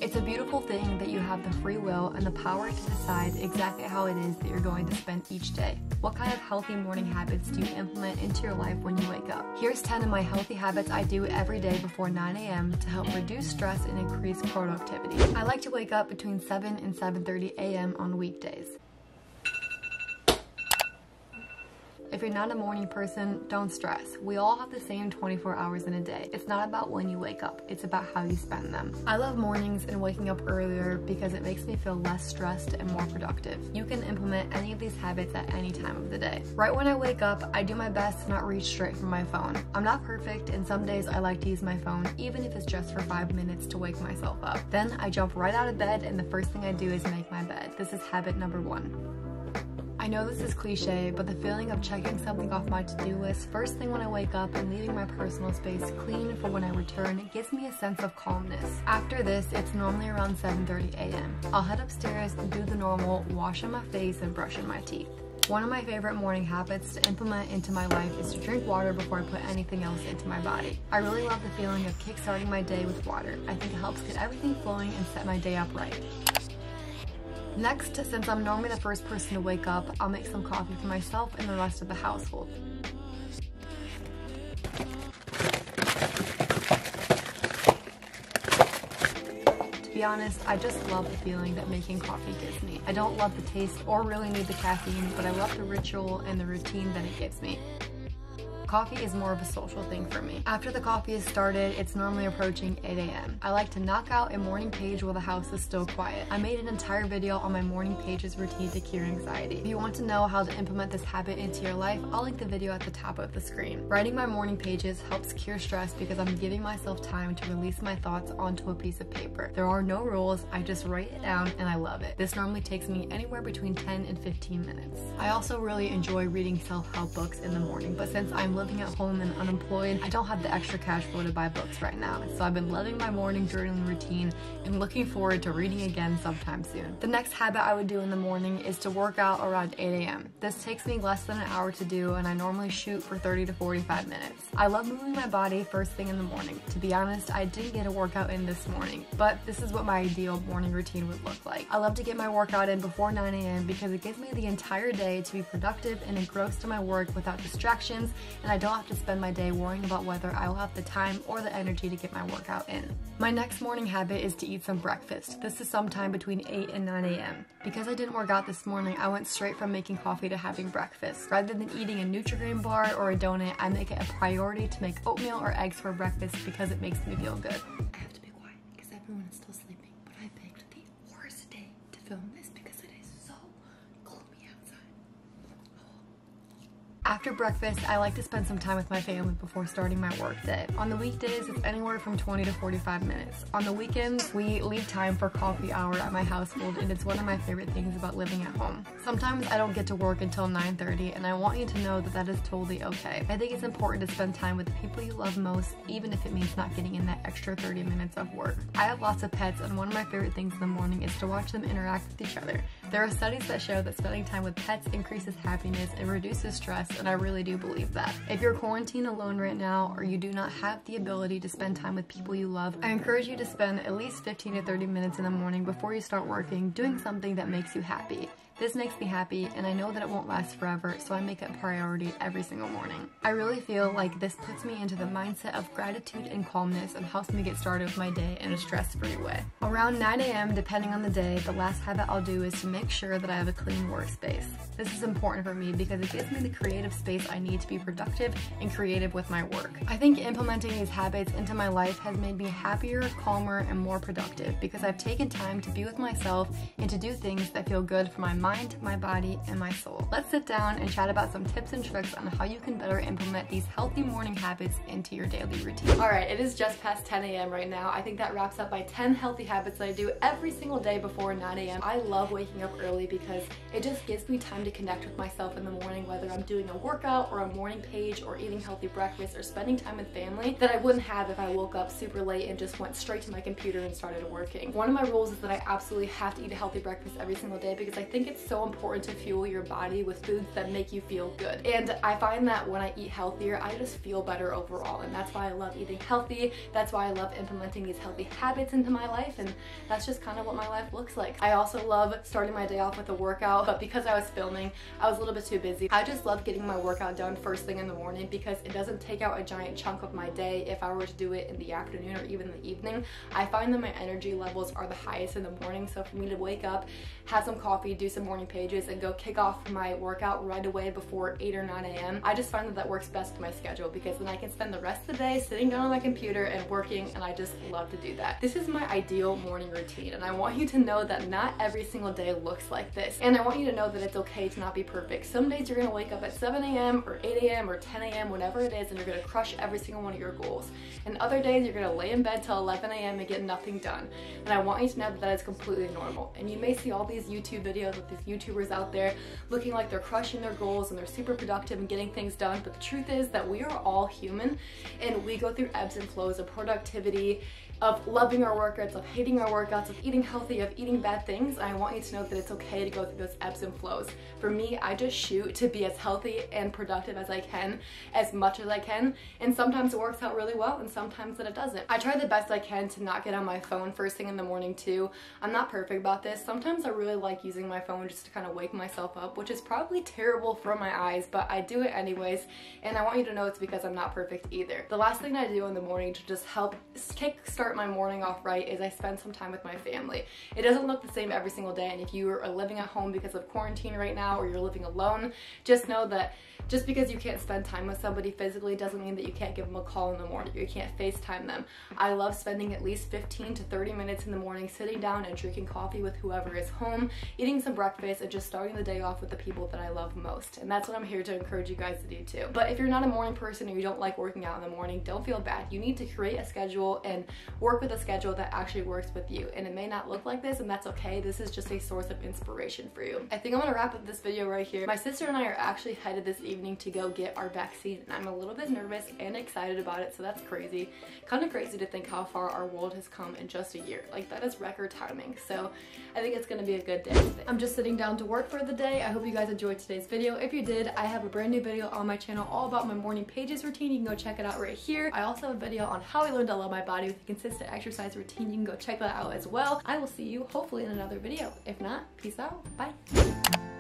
It's a beautiful thing that you have the free will and the power to decide exactly how it is that you're going to spend each day. What kind of healthy morning habits do you implement into your life when you wake up? Here's 10 of my healthy habits I do every day before 9 a.m. to help reduce stress and increase productivity. I like to wake up between 7 and 7:30 a.m. on weekdays. If you're not a morning person, don't stress. We all have the same 24 hours in a day. It's not about when you wake up, it's about how you spend them. I love mornings and waking up earlier because it makes me feel less stressed and more productive. You can implement any of these habits at any time of the day. Right when I wake up, I do my best to not reach straight from my phone. I'm not perfect, and some days I like to use my phone, even if it's just for 5 minutes to wake myself up. Then I jump right out of bed, and the first thing I do is make my bed. This is habit number 1. I know this is cliche, but the feeling of checking something off my to-do list first thing when I wake up and leaving my personal space clean for when I return gives me a sense of calmness. After this, it's normally around 7:30 a.m. I'll head upstairs and do the normal washing my face and brushing my teeth. One of my favorite morning habits to implement into my life is to drink water before I put anything else into my body. I really love the feeling of kickstarting my day with water. I think it helps get everything flowing and set my day up right. Next, since I'm normally the first person to wake up, I'll make some coffee for myself and the rest of the household. To be honest, I just love the feeling that making coffee gives me. I don't love the taste or really need the caffeine, but I love the ritual and the routine that it gives me. Coffee is more of a social thing for me. After the coffee is started, it's normally approaching 8 a.m. I like to knock out a morning page while the house is still quiet. I made an entire video on my morning pages routine to cure anxiety. If you want to know how to implement this habit into your life, I'll link the video at the top of the screen. Writing my morning pages helps cure stress because I'm giving myself time to release my thoughts onto a piece of paper. There are no rules, I just write it down and I love it. This normally takes me anywhere between 10 and 15 minutes. I also really enjoy reading self-help books in the morning, but since I'm living at home and unemployed, I don't have the extra cash flow to buy books right now, so I've been loving my morning journaling routine and looking forward to reading again sometime soon. The next habit I would do in the morning is to work out around 8 a.m. This takes me less than an hour to do, and I normally shoot for 30 to 45 minutes. I love moving my body first thing in the morning. To be honest, I didn't get a workout in this morning, but this is what my ideal morning routine would look like. I love to get my workout in before 9 a.m. because it gives me the entire day to be productive and engrossed in my work without distractions, and I don't have to spend my day worrying about whether I will have the time or the energy to get my workout in. My next morning habit is to eat some breakfast. This is sometime between 8 and 9 a.m. Because I didn't work out this morning, I went straight from making coffee to having breakfast. Rather than eating a Nutri-Grain bar or a donut, I make it a priority to make oatmeal or eggs for breakfast because it makes me feel good. I have to be quiet because everyone is still sleeping, but I picked the worst day to film this because it is so gloomy outside. After breakfast, I like to spend some time with my family before starting my work day. On the weekdays, it's anywhere from 20 to 45 minutes. On the weekends, we leave time for coffee hour at my household, and it's one of my favorite things about living at home. Sometimes I don't get to work until 9:30, and I want you to know that that is totally okay. I think it's important to spend time with the people you love most, even if it means not getting in that extra 30 minutes of work. I have lots of pets, and one of my favorite things in the morning is to watch them interact with each other. There are studies that show that spending time with pets increases happiness and reduces stress, and I really do believe that. If you're quarantined alone right now, or you do not have the ability to spend time with people you love, I encourage you to spend at least 15 to 30 minutes in the morning before you start working doing something that makes you happy. This makes me happy, and I know that it won't last forever, so I make it a priority every single morning. I really feel like this puts me into the mindset of gratitude and calmness and helps me get started with my day in a stress-free way. Around 9 a.m., depending on the day, the last habit I'll do is to make sure that I have a clean workspace. This is important for me because it gives me the creative space I need to be productive and creative with my work. I think implementing these habits into my life has made me happier, calmer, and more productive because I've taken time to be with myself and to do things that feel good for my mind, my body, and my soul. Let's sit down and chat about some tips and tricks on how you can better implement these healthy morning habits into your daily routine. Alright, it is just past 10 a.m. right now. I think that wraps up my 10 healthy habits that I do every single day before 9 a.m. I love waking up early because it just gives me time to connect with myself in the morning, whether I'm doing a workout or a morning page or eating healthy breakfast or spending time with family that I wouldn't have if I woke up super late and just went straight to my computer and started working. One of my rules is that I absolutely have to eat a healthy breakfast every single day because I think it's it's so important to fuel your body with foods that make you feel good. And I find that when I eat healthier, I just feel better overall, and that's why I love eating healthy. That's why I love implementing these healthy habits into my life, and that's just kind of what my life looks like. I also love starting my day off with a workout, but because I was filming, I was a little bit too busy. I just love getting my workout done first thing in the morning because it doesn't take out a giant chunk of my day if I were to do it in the afternoon or even the evening. I find that my energy levels are the highest in the morning, so for me to wake up, have some coffee, do some morning pages, and go kick off my workout right away before 8 or 9 a.m. I just find that that works best in my schedule because then I can spend the rest of the day sitting down on my computer and working, and I just love to do that. This is my ideal morning routine, and I want you to know that not every single day looks like this, and I want you to know that it's okay to not be perfect. Some days you're gonna wake up at 7 a.m. or 8 a.m. or 10 a.m., whatever it is, and you're gonna crush every single one of your goals. And other days you're gonna lay in bed till 11 a.m. and get nothing done. And I want you to know that that is completely normal. And you may see all these YouTube videos with these YouTubers out there looking like they're crushing their goals and they're super productive and getting things done, but the truth is that we are all human and we go through ebbs and flows of productivity, of loving our workouts, of hating our workouts, of eating healthy, of eating bad things. And I want you to know that it's okay to go through those ebbs and flows. For me, I just shoot to be as healthy and productive as I can, as much as I can, and sometimes it works out really well and sometimes that it doesn't. I try the best I can to not get on my phone first thing in the morning too. I'm not perfect about this. Sometimes I really like using my phone just to kind of wake myself up, which is probably terrible for my eyes, but I do it anyways, and I want you to know it's because I'm not perfect either. The last thing I do in the morning to just help kickstart my morning off right is I spend some time with my family. It doesn't look the same every single day, and if you are living at home because of quarantine right now or you're living alone, just know that just because you can't spend time with somebody physically doesn't mean that you can't give them a call in the morning or you can't FaceTime them. I love spending at least 15 to 30 minutes in the morning sitting down and drinking coffee with whoever is home, eating some breakfast, and just starting the day off with the people that I love most. And that's what I'm here to encourage you guys to do too. But if you're not a morning person or you don't like working out in the morning, don't feel bad. You need to create a schedule and work with a schedule that actually works with you. And it may not look like this, and that's okay. This is just a source of inspiration for you. I think I'm gonna wrap up this video right here. My sister and I are actually headed this evening to go get our vaccine, and I'm a little bit nervous and excited about it, so that's crazy. Kind of crazy to think how far our world has come in just a year. Like, that is record timing, so I think it's gonna be a good day today. I'm just sitting down to work for the day. I hope you guys enjoyed today's video. If you did, I have a brand new video on my channel all about my morning pages routine. You can go check it out right here. I also have a video on how I learned to love my body with a consistent exercise routine. You can go check that out as well. I will see you hopefully in another video. If not, peace out. Bye.